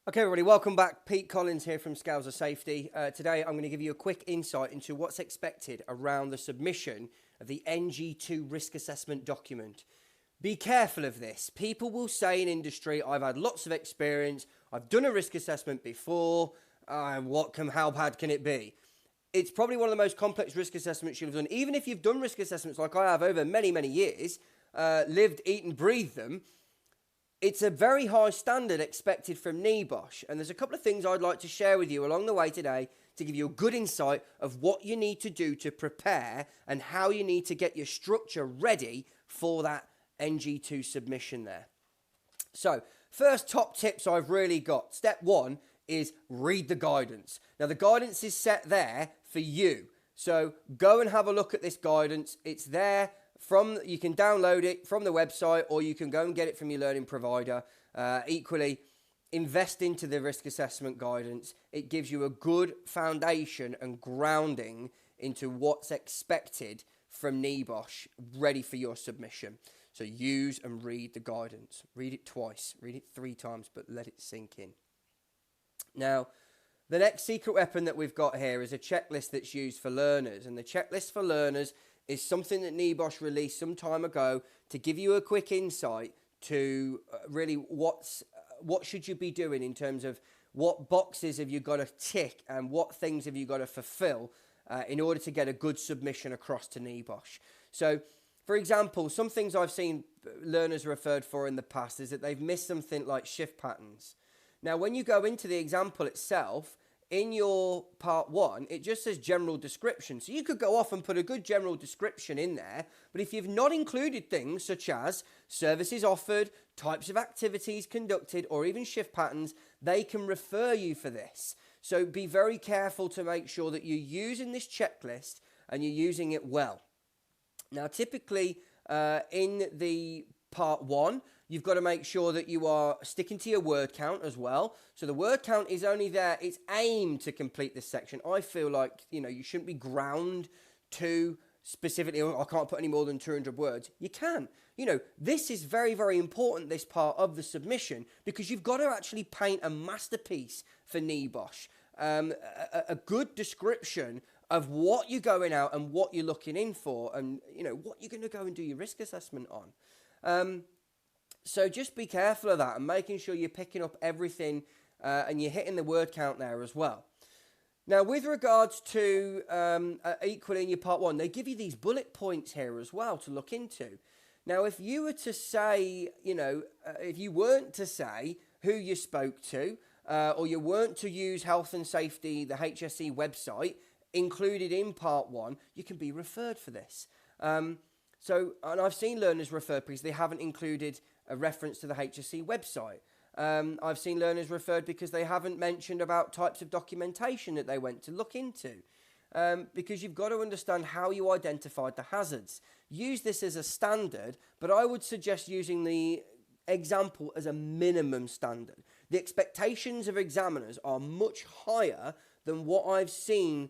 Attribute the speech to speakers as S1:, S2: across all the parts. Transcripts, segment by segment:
S1: Okay, everybody, welcome back. Pete Collins here from Scales of Safety. Today, I'm going to give you a quick insight into what's expected around the submission of the NG2 risk assessment document. Be careful of this. People will say in industry, I've had lots of experience, I've done a risk assessment before, how bad can it be? It's probably one of the most complex risk assessments you've done. Even if you've done risk assessments like I have over many, many years, lived, eaten, breathed them, it's a very high standard expected from NEBOSH, and there's a couple of things I'd like to share with you along the way today to give you a good insight of what you need to do to prepare and how you need to get your structure ready for that NG2 submission there. So, first top tips I've really got. Step one is read the guidance. Now, the guidance is set there for you. So, go and have a look at this guidance. It's there. You can download it from the website, or you can go and get it from your learning provider. Equally, invest into the risk assessment guidance. It gives you a good foundation and grounding into what's expected from NEBOSH, ready for your submission. So use and read the guidance. Read it twice, read it 3 times, but let it sink in. Now, the next secret weapon that we've got here is a checklist that's used for learners, and the checklist for learners is something that NEBOSH released some time ago to give you a quick insight to really what should you be doing in terms of what boxes have you got to tick and what things have you got to fulfill in order to get a good submission across to NEBOSH. So, for example, some things I've seen learners referred for in the past is that they've missed something like shift patterns. Now, when you go into the example itself, in your part 1, it just says general description. So you could go off and put a good general description in there, but if you've not included things such as services offered, types of activities conducted, or even shift patterns, they can refer you for this. So be very careful to make sure that you're using this checklist and you're using it well. Now, typically in the part 1, you've got to make sure that you are sticking to your word count as well. So the word count is only there, it's aimed to complete this section. I feel like, you shouldn't be ground to specifically, I can't put any more than 200 words. You can. This is very, very important, this part of the submission, because you've got to actually paint a masterpiece for NEBOSH. A good description of what you're going out and what you're looking in for and, what you're going to go and do your risk assessment on. So just be careful of that and making sure you're picking up everything and you're hitting the word count there as well. Now, with regards to equally in your part 1, they give you these bullet points here as well to look into. Now, if you were to say, if you weren't to say who you spoke to or you weren't to use health and safety, the HSE website, included in part 1, you can be referred for this. And I've seen learners referred because they haven't included a reference to the HSE website. I've seen learners referred because they haven't mentioned about types of documentation that they went to look into. Because you've got to understand how you identified the hazards. Use this as a standard, but I would suggest using the example as a minimum standard. The expectations of examiners are much higher than what I've seen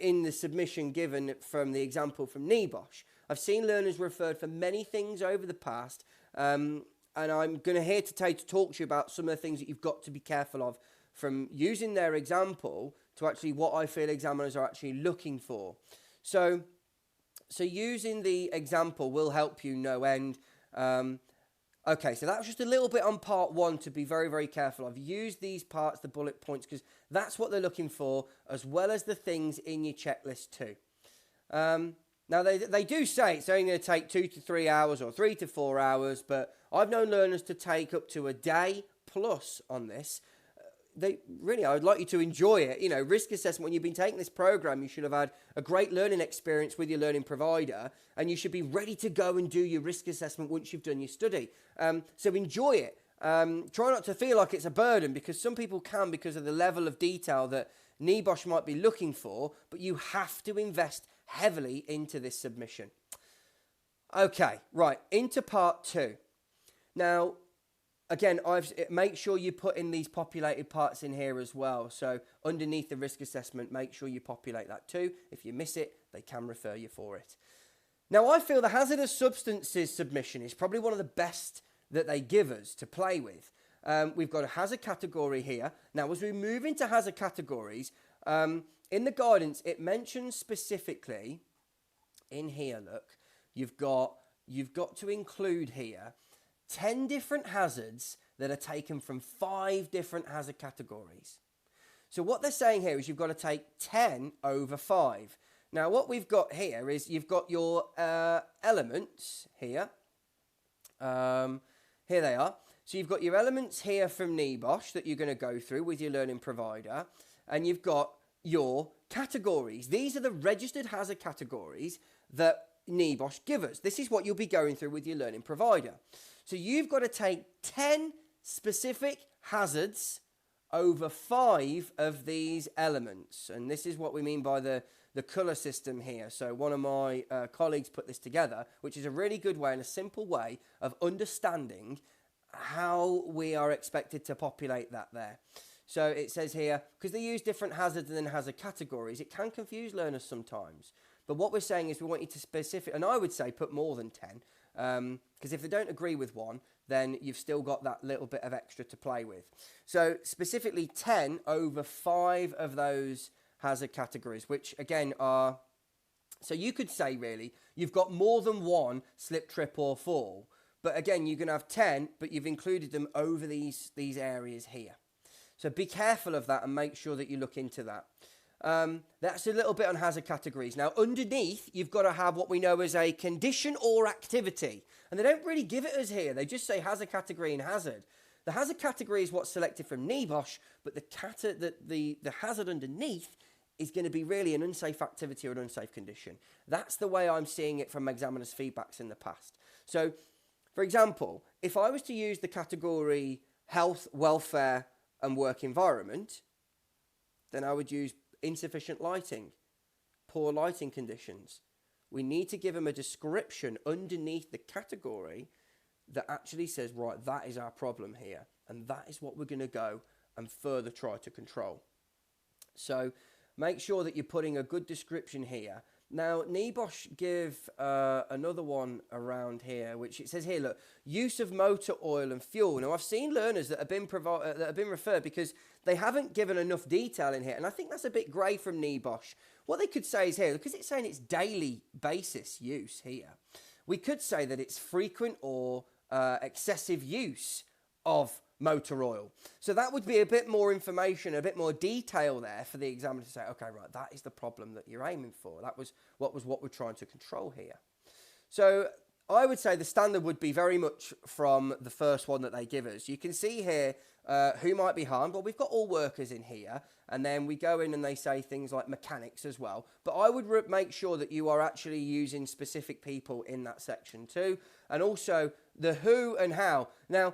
S1: in the submission given from the example from NEBOSH. I've seen learners referred for many things over the past, and I'm going to talk to you about some of the things that you've got to be careful of from using their example to actually what I feel examiners are actually looking for. So using the example will help you no end. Okay, so that's just a little bit on part 1 to be very, very careful. I've used these parts, the bullet points, because that's what they're looking for, as well as the things in your checklist too. Now, they do say it's only going to take 2 to 3 hours or 3 to 4 hours, but I've known learners to take up to a day plus on this. I would like you to enjoy it. Risk assessment, when you've been taking this program, you should have had a great learning experience with your learning provider, and you should be ready to go and do your risk assessment once you've done your study. So enjoy it. Try not to feel like it's a burden, because some people can because of the level of detail that NEBOSH might be looking for, but you have to invest heavily into this submission. Okay, right, into part 2. Now, again, make sure you put in these populated parts in here as well. So underneath the risk assessment, make sure you populate that too. If you miss it, they can refer you for it. Now, I feel the hazardous substances submission is probably one of the best that they give us to play with. We've got a hazard category here. Now, as we move into hazard categories, in the guidance, it mentions specifically in here, look, you've got to include here 10 different hazards that are taken from 5 different hazard categories. So what they're saying here is you've got to take 10 over 5. Now, what we've got here is you've got your elements here. Here they are. So you've got your elements here from NEBOSH that you're going to go through with your learning provider. And you've got your categories. These are the registered hazard categories that NEBOSH give us. This is what you'll be going through with your learning provider. So you've got to take 10 specific hazards over 5 of these elements. And this is what we mean by the colour system here. So one of my colleagues put this together, which is a really good way and a simple way of understanding how we are expected to populate that there. So it says here, because they use different hazards and then hazard categories, it can confuse learners sometimes. But what we're saying is we want you to specific, and I would say put more than 10, because if they don't agree with one, then you've still got that little bit of extra to play with. So specifically 10 over 5 of those hazard categories, which again are, so you could say really, you've got more than one slip, trip or fall. But again, you're going to have 10, but you've included them over these areas here. So be careful of that and make sure that you look into that. That's a little bit on hazard categories. Now, underneath, you've got to have what we know as a condition or activity. And they don't really give it us here. They just say hazard category and hazard. The hazard category is what's selected from NEBOSH, but the hazard underneath is going to be really an unsafe activity or an unsafe condition. That's the way I'm seeing it from examiners' feedbacks in the past. So, for example, if I was to use the category health, welfare, and work environment, then I would use insufficient lighting, poor lighting conditions. We need to give them a description underneath the category that actually says, right, that is our problem here, and that is what we're going to go and further try to control. So make sure that you're putting a good description here. Now, NEBOSH give another one around here, which it says here, look, use of motor oil and fuel. Now, I've seen learners that have been referred because they haven't given enough detail in here, and I think that's a bit grey from NEBOSH. What they could say is here, because it's saying it's daily basis use here, we could say that it's frequent or excessive use of motor oil. So that would be a bit more information, a bit more detail there for the examiner to say, okay, right, that is the problem that you're aiming for. That was what we're trying to control here. So I would say the standard would be very much from the first one that they give us. You can see here who might be harmed. Well, we've got all workers in here, and then we go in and they say things like mechanics as well. But I would make sure that you are actually using specific people in that section too, and also the who and how. Now,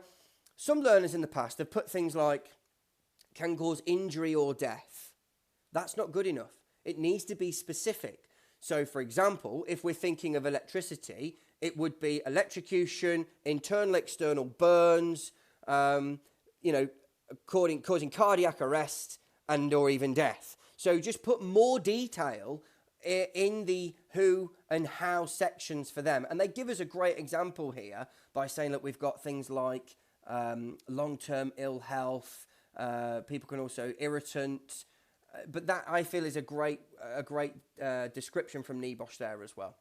S1: some learners in the past have put things like can cause injury or death. That's not good enough. It needs to be specific. So, for example, if we're thinking of electricity, it would be electrocution, internal, external burns, causing cardiac arrest and or even death. So just put more detail in the who and how sections for them. And they give us a great example here by saying, look, we've got things like long-term ill health, people can also irritant, but that I feel is a great description from NEBOSH there as well.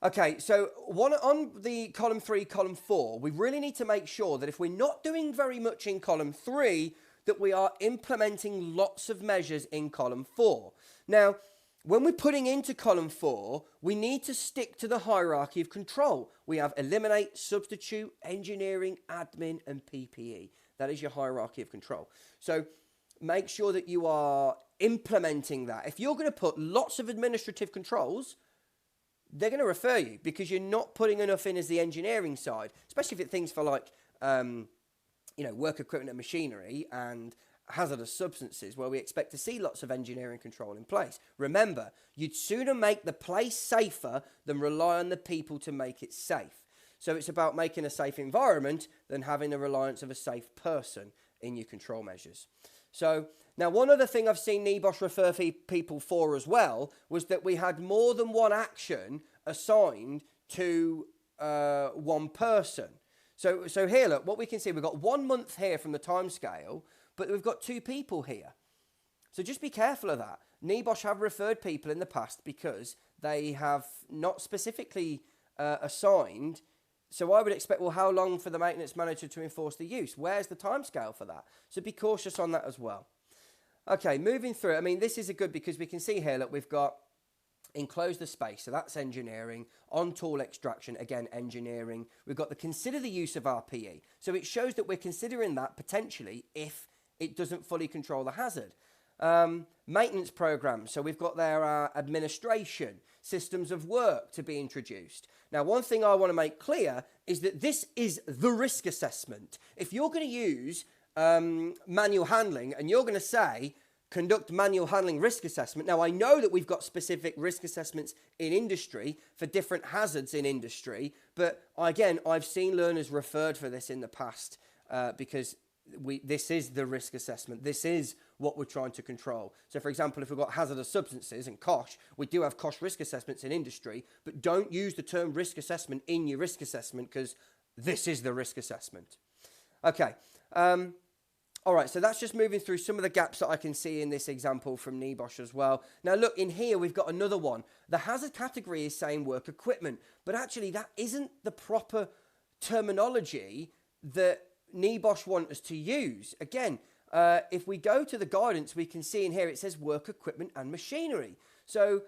S1: Okay, so on the column 3, column 4, we really need to make sure that if we're not doing very much in column 3, that we are implementing lots of measures in column 4. Now, when we're putting into column 4, we need to stick to the hierarchy of control. We have eliminate, substitute, engineering, admin, and PPE. That is your hierarchy of control. So make sure that you are implementing that. If you're going to put lots of administrative controls, they're going to refer you because you're not putting enough in as the engineering side, especially if it's things for like, work equipment and machinery and hazardous substances where we expect to see lots of engineering control in place. Remember, you'd sooner make the place safer than rely on the people to make it safe. So it's about making a safe environment than having the reliance of a safe person in your control measures. So now one other thing I've seen NEBOSH refer people for as well was that we had more than one action assigned to one person. So here, look, what we can see, we've got 1 month here from the time scale, but we've got 2 people here. So just be careful of that. NEBOSH have referred people in the past because they have not specifically assigned. So I would expect, well, how long for the maintenance manager to enforce the use? Where's the timescale for that? So be cautious on that as well. Okay, moving through. I mean, this is a good because we can see here, look, we've got enclose the space. So that's engineering. On tool extraction, again, engineering. We've got the consider the use of RPE. So it shows that we're considering that potentially if it doesn't fully control the hazard. Maintenance programs. So we've got their administration, systems of work to be introduced. Now, one thing I want to make clear is that this is the risk assessment. If you're going to use manual handling and you're going to say, conduct manual handling risk assessment. Now, I know that we've got specific risk assessments in industry for different hazards in industry, but again, I've seen learners referred for this in the past because this is the risk assessment. This is what we're trying to control. So, for example, if we've got hazardous substances and COSH, we do have COSH risk assessments in industry, but don't use the term risk assessment in your risk assessment because this is the risk assessment. Okay. All right, so that's just moving through some of the gaps that I can see in this example from NEBOSH as well. Now, look, in here, we've got another one. The hazard category is saying work equipment, but actually that isn't the proper terminology that NEBOSH want us to use. Again, if we go to the guidance, we can see in here it says work equipment and machinery. So,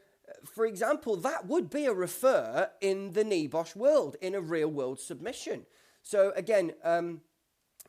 S1: for example, that would be a refer in the NEBOSH world, in a real world submission. So again,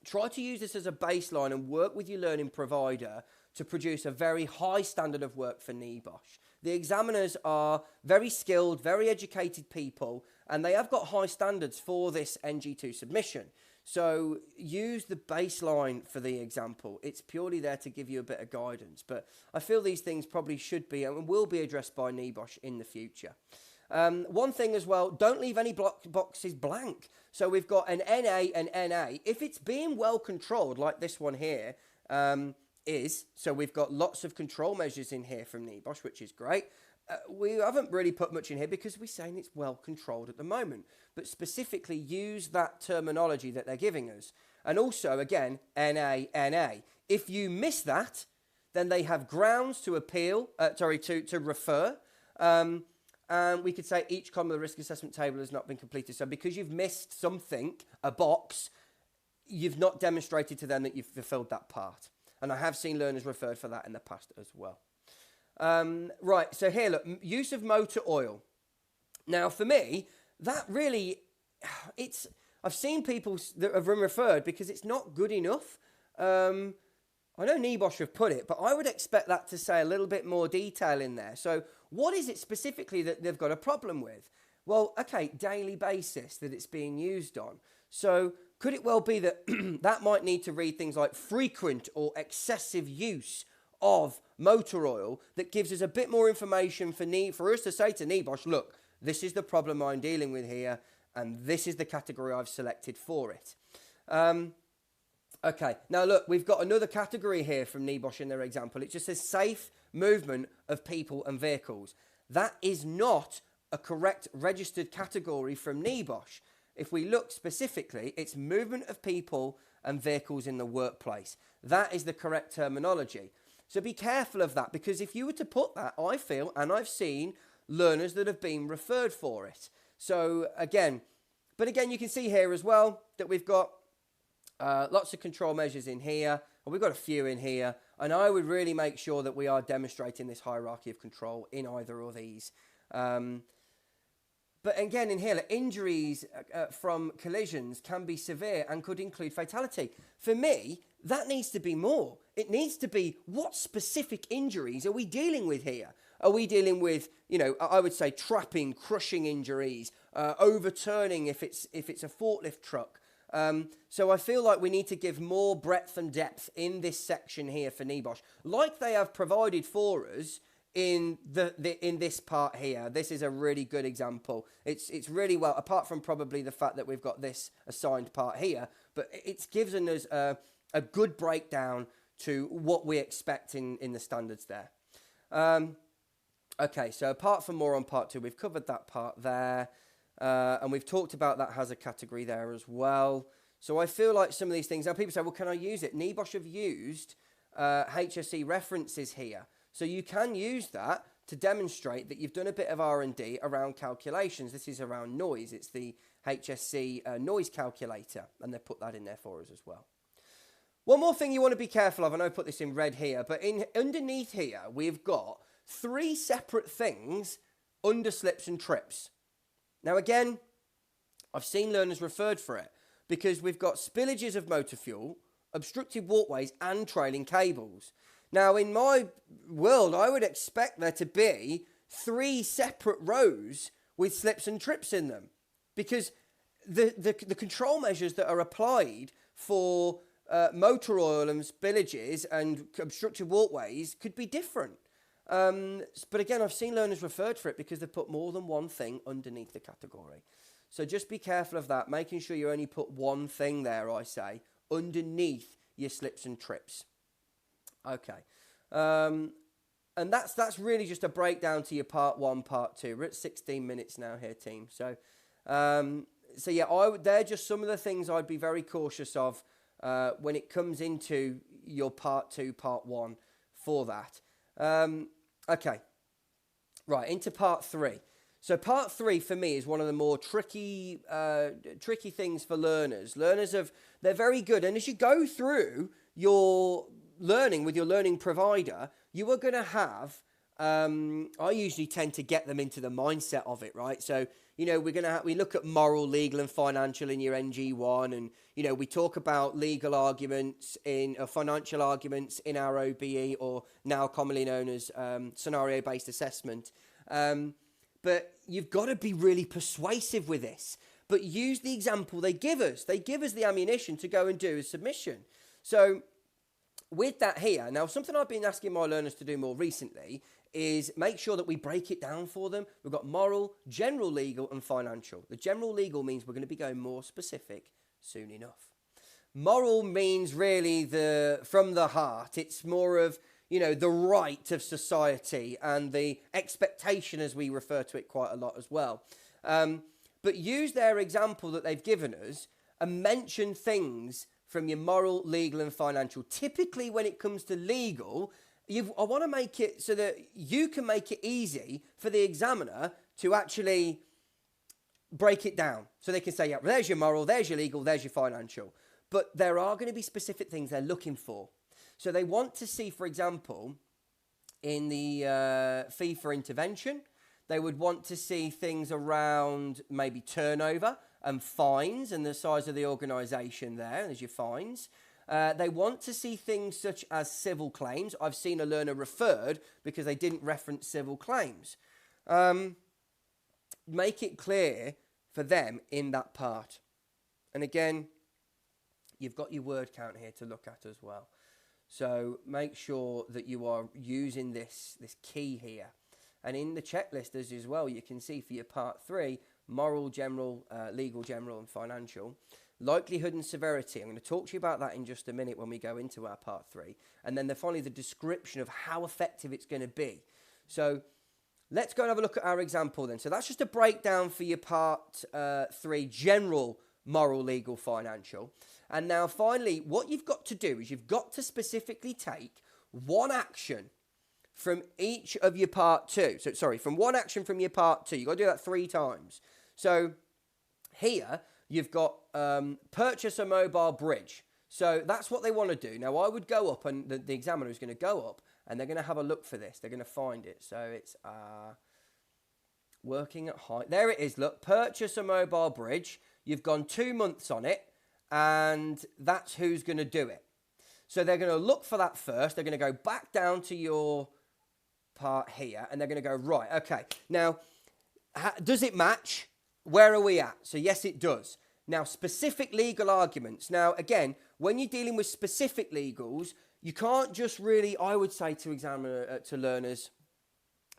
S1: try to use this as a baseline and work with your learning provider to produce a very high standard of work for NEBOSH. The examiners are very skilled, very educated people, and they have got high standards for this NG2 submission. So use the baseline for the example. It's purely there to give you a bit of guidance. But I feel these things probably should be and will be addressed by NEBOSH in the future. One thing as well, don't leave any boxes blank. So we've got an NA and NA. If it's being well controlled, like this one here is, so we've got lots of control measures in here from NEBOSH, which is great. We haven't really put much in here because we're saying it's well controlled at the moment. But specifically use that terminology that they're giving us. And also, again, NA, NA. If you miss that, then they have grounds to appeal, to refer. And we could say each column of the risk assessment table has not been completed. So because you've missed something, a box, you've not demonstrated to them that you've fulfilled that part. And I have seen learners referred for that in the past as well. Right, so here, look, use of motor oil. Now, for me, that really, I've seen people that have been referred because it's not good enough. I know NEBOSH have put it, but I would expect that to say a little bit more detail in there. So what is it specifically that they've got a problem with? Well, okay, daily basis that it's being used on. So could it well be that that might need to read things like frequent or excessive use of motor oil that gives us a bit more information for us to say to NEBOSH, look, this is the problem I'm dealing with here, and this is the category I've selected for it. Okay, now look, we've got another category here from NEBOSH in their example. It just says safe movement of people and vehicles. That is not a correct registered category from NEBOSH. If we look specifically, it's movement of people and vehicles in the workplace. That is the correct terminology. So be careful of that, because if you were to put that, I feel, and I've seen learners that have been referred for it. So again, you can see here as well that we've got lots of control measures in here, and we've got a few in here, and I would really make sure that we are demonstrating this hierarchy of control in either of these. But again, in here, injuries from collisions can be severe and could include fatality. For me, that needs to be more. It needs to be, what specific injuries are we dealing with here? Are we dealing with, I would say trapping, crushing injuries, overturning if it's a forklift truck? So I feel like we need to give more breadth and depth in this section here for NEBOSH, like they have provided for us in this part here. This is a really good example. It's really well, apart from probably the fact that we've got this assigned part here, but it's given us a good breakdown to what we expect in the standards there. Okay, so apart from more on part 2, we've covered that part there. And we've talked about that hazard category there as well. So I feel like some of these things, now people say, well, can I use it? NEBOSH have used HSE references here. So you can use that to demonstrate that you've done a bit of R&D around calculations. This is around noise. It's the HSE noise calculator, and they've put that in there for us as well. One more thing you want to be careful of, and I put this in red here, but underneath here, we've got 3 separate things under slips and trips. Now, again, I've seen learners referred for it because we've got spillages of motor fuel, obstructed walkways, and trailing cables. Now, in my world, I would expect there to be 3 separate rows with slips and trips in them, because the control measures that are applied for motor oil and spillages and obstructed walkways could be different. But again, I've seen learners referred for it because they've put more than one thing underneath the category. So just be careful of that, making sure you only put one thing there, I say, underneath your slips and trips. Okay. And that's really just a breakdown to your part 1, part 2. We're at 16 minutes now here, team. So yeah, they're just some of the things I'd be very cautious of when it comes into your part 2, part 1 for that. Okay. Right, into part 3. So part 3 for me is one of the more tricky things for learners. They're very good. And as you go through your learning with your learning provider, you are going to have, I usually tend to get them into the mindset of it, right? So, you know, we look at moral, legal and financial in your NG1, and, you know, we talk about legal arguments financial arguments in our OBE, or now commonly known as scenario-based assessment. But you've got to be really persuasive with this. But use the example they give us. They give us the ammunition to go and do a submission. So with that here, now something I've been asking my learners to do more recently is make sure that we break it down for them. We've got moral, general legal and financial. The general legal means we're going to be going more specific soon enough. Moral means really from the heart. It's more of, you know, the right of society and the expectation, as we refer to it quite a lot as well. But use their example that they've given us and mention things from your moral, legal and financial. Typically when it comes to legal, I want to make it so that you can make it easy for the examiner to actually break it down. So they can say, yeah, well, there's your moral, there's your legal, there's your financial. But there are going to be specific things they're looking for. So they want to see, for example, in the fee for intervention, they would want to see things around maybe turnover and fines and the size of the organisation there, there's your fines. They want to see things such as civil claims. I've seen a learner referred because they didn't reference civil claims. Make it clear for them in that part. And again, you've got your word count here to look at as well. So make sure that you are using this key here. And in the checklist as well, you can see for your part 3, moral, general, legal, general and financial. Likelihood and severity. I'm going to talk to you about that in just a minute when we go into our part 3. And then finally the description of how effective it's going to be. So let's go and have a look at our example then. So that's just a breakdown for your part 3, general, moral, legal, financial. And now finally, what you've got to do is you've got to specifically take one action from each of your part 2. So, sorry, from one action from your part 2. You've got to do that 3 times. So here, you've got purchase a mobile bridge. So that's what they want to do. Now, I would go up, and the examiner is going to go up, and they're going to have a look for this. They're going to find it. So it's working at height. There it is. Look, purchase a mobile bridge. You've gone 2 months on it, and that's who's going to do it. So they're going to look for that first. They're going to go back down to your part here, and they're going to go, right, okay. Now, does it match? Where are we at? So yes, it does. Now, specific legal arguments. Now, again, when you're dealing with specific legals, you can't just really, I would say to learners,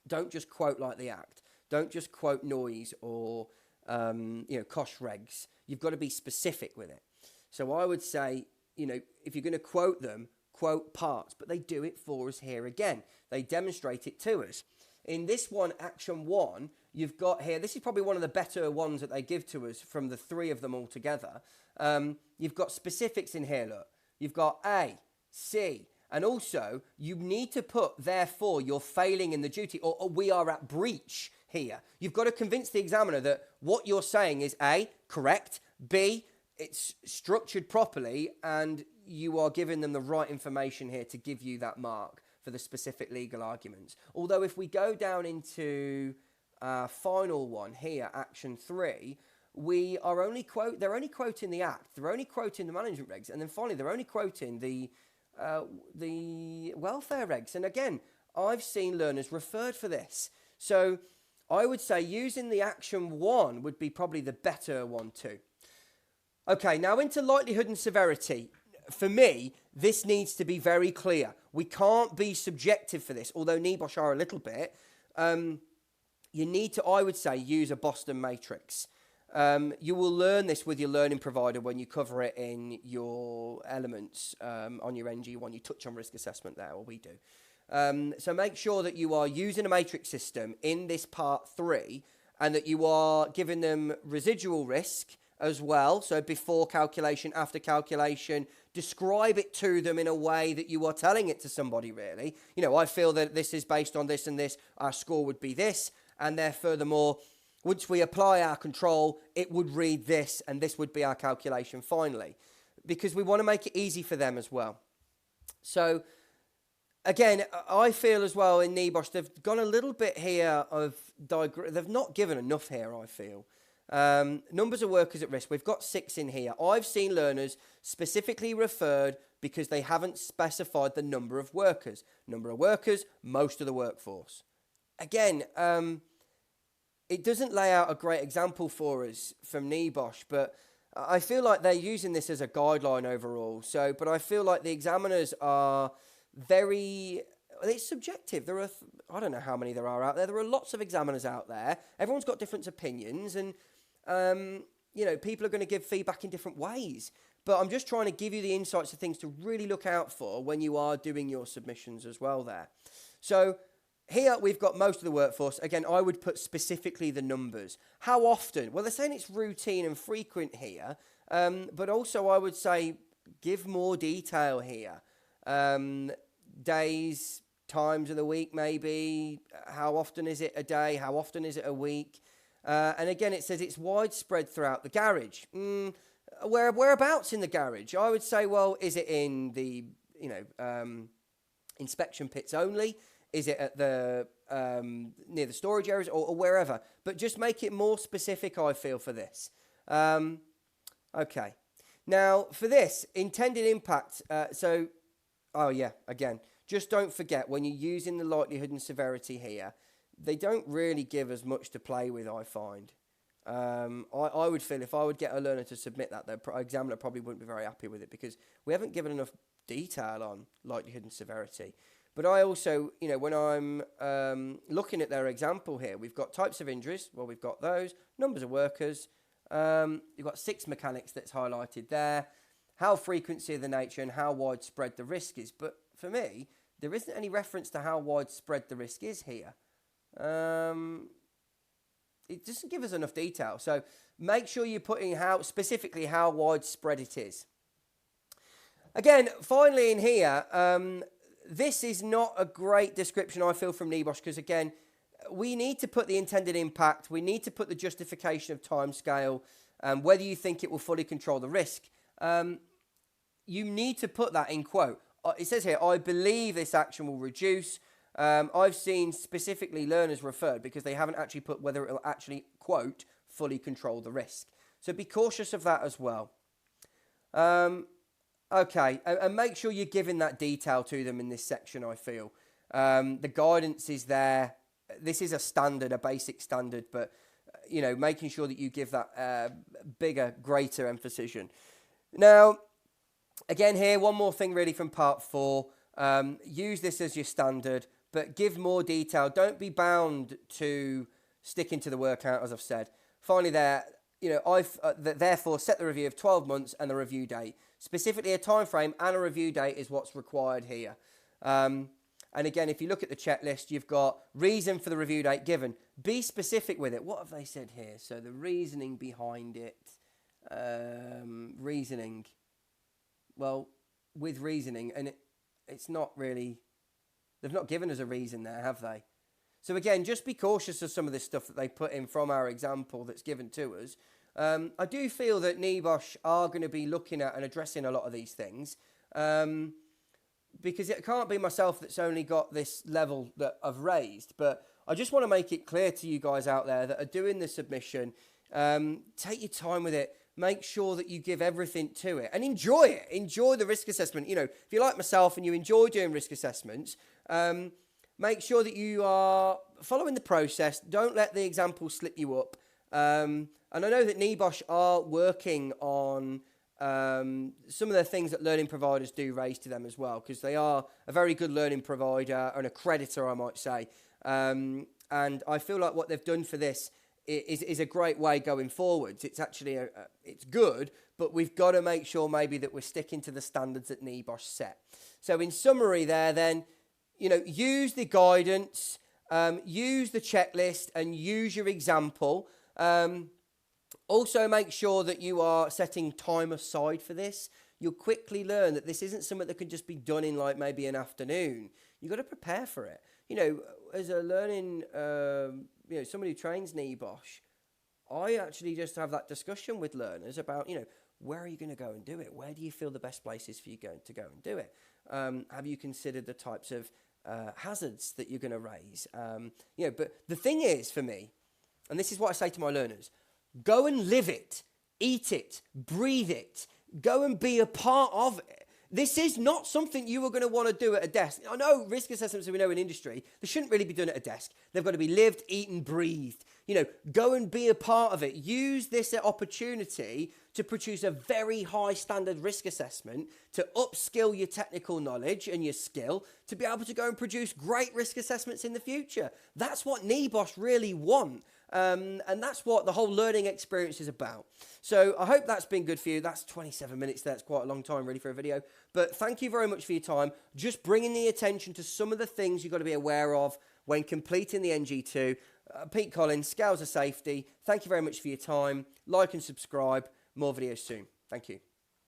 S1: don't just quote like the Act. Don't just quote noise or, cost regs. You've got to be specific with it. So I would say, if you're going to quote them, quote parts. But they do it for us here again. They demonstrate it to us. In this one, action 1, you've got here, this is probably one of the better ones that they give to us from the three of them all together. You've got specifics in here, look. You've got A, C, and also you need to put, therefore, you're failing in the duty, or we are at breach here. You've got to convince the examiner that what you're saying is A, correct, B, it's structured properly, and you are giving them the right information here to give you that mark for the specific legal arguments. Although if we go down into final one here, action 3, they're only quoting the Act, they're only quoting the management regs, and then finally they're only quoting the welfare regs. And again, I've seen learners referred for this. So I would say using the action 1 would be probably the better one too. Okay, now into likelihood and severity. For me, this needs to be very clear. We can't be subjective for this, although NEBOSH are a little bit. You need to, I would say, use a Boston matrix. You will learn this with your learning provider when you cover it in your elements on your NG1. You touch on risk assessment there, or we do. So make sure that you are using a matrix system in this part 3 and that you are giving them residual risk as well. So before calculation, after calculation, describe it to them in a way that you are telling it to somebody, really. You know, I feel that this is based on this and this. Our score would be this. And there, furthermore, once we apply our control, it would read this, and this would be our calculation finally, because we want to make it easy for them as well. So, again, I feel as well in NEBOSH, they've gone a little bit here of they've not given enough here, I feel. Numbers of workers at risk, we've got 6 in here. I've seen learners specifically referred because they haven't specified the number of workers. Number of workers, most of the workforce. Again, it doesn't lay out a great example for us from NEBOSH, but I feel like they're using this as a guideline overall. So, but I feel like the examiners are it's subjective. I don't know how many there are out there. There are lots of examiners out there. Everyone's got different opinions, and you know, people are going to give feedback in different ways. But I'm just trying to give you the insights of things to really look out for when you are doing your submissions as well there. So here we've got most of the workforce. Again, I would put specifically the numbers. How often? Well, they're saying it's routine and frequent here, but also I would say give more detail here. Days, times of the week maybe. How often is it a day? How often is it a week? And again, it says it's widespread throughout the garage. Whereabouts in the garage? I would say, well, is it in the inspection pits only? Is it at the near the storage areas or wherever? But just make it more specific, I feel, for this. Okay. Now, for this, intended impact. Again, just don't forget when you're using the likelihood and severity here, they don't really give us much to play with, I find. I would feel if I would get a learner to submit that, the examiner probably wouldn't be very happy with it because we haven't given enough detail on likelihood and severity. But I also, when I'm looking at their example here, we've got types of injuries. Well, we've got those. Numbers of workers. You've got 6 mechanics that's highlighted there. How frequency of the nature and how widespread the risk is. But for me, there isn't any reference to how widespread the risk is here. It doesn't give us enough detail. So make sure you're putting specifically how widespread it is. Again, finally in here, this is not a great description, I feel, from NEBOSH, because, again, we need to put the intended impact. We need to put the justification of timescale, whether you think it will fully control the risk. You need to put that in quote. It says here, I believe this action will reduce. I've seen specifically learners referred because they haven't actually put whether it will actually, quote, fully control the risk. So be cautious of that as well. Okay, and make sure you're giving that detail to them in this section, I feel. The guidance is there. This is a standard, a basic standard, but, making sure that you give that bigger, greater emphasis. Now, again here, one more thing really from part 4. Use this as your standard, but give more detail. Don't be bound to sticking to the workout, as I've said. Finally there, therefore set the review of 12 months and the review date. Specifically, a time frame and a review date is what's required here. And again, if you look at the checklist, you've got reason for the review date given. Be specific with it. What have they said here? So the reasoning behind it, reasoning. Well, with reasoning, and it's not really, they've not given us a reason there, have they? So again, just be cautious of some of this stuff that they put in from our example that's given to us. I do feel that NEBOSH are going to be looking at and addressing a lot of these things. Because it can't be myself that's only got this level that I've raised. But I just want to make it clear to you guys out there that are doing the submission, take your time with it. Make sure that you give everything to it and enjoy it. Enjoy the risk assessment. You know, if you're like myself and you enjoy doing risk assessments, make sure that you are following the process. Don't let the example slip you up. And I know that NEBOSH are working on some of the things that learning providers do raise to them as well, because they are a very good learning provider, an accreditor, I might say. And I feel like what they've done for this is a great way going forwards. It's actually, it's good, but we've got to make sure maybe that we're sticking to the standards that NEBOSH set. So in summary there then, you know, use the guidance, use the checklist and use your example. Also make sure that you are setting time aside for this. You'll quickly learn that this isn't something that can just be done in like maybe an afternoon. You've got to prepare for it. You know, as a learning, you know, somebody who trains NEBOSH, I actually just have that discussion with learners about, you know, where are you going to go and do it? Where do you feel the best place is for you to go and do it? Have you considered the types of hazards that you're going to raise? You know, but the thing is for me, and this is what I say to my learners, go and live it, eat it, breathe it, go and be a part of it. This is not something you are going to want to do at a desk. I know risk assessments that we know in industry, they shouldn't really be done at a desk. They've got to be lived, eaten, breathed. You know, go and be a part of it. Use this opportunity to produce a very high standard risk assessment, to upskill your technical knowledge and your skill, to be able to go and produce great risk assessments in the future. That's what NEBOSH really want. And that's what the whole learning experience is about. So I hope that's been good for you. That's 27 minutes. That's quite a long time really for a video. But thank you very much for your time. Just bringing the attention to some of the things you've got to be aware of when completing the NG2. Pete Collins, Scales of Safety. Thank you very much for your time. Like and subscribe. More videos soon. Thank you.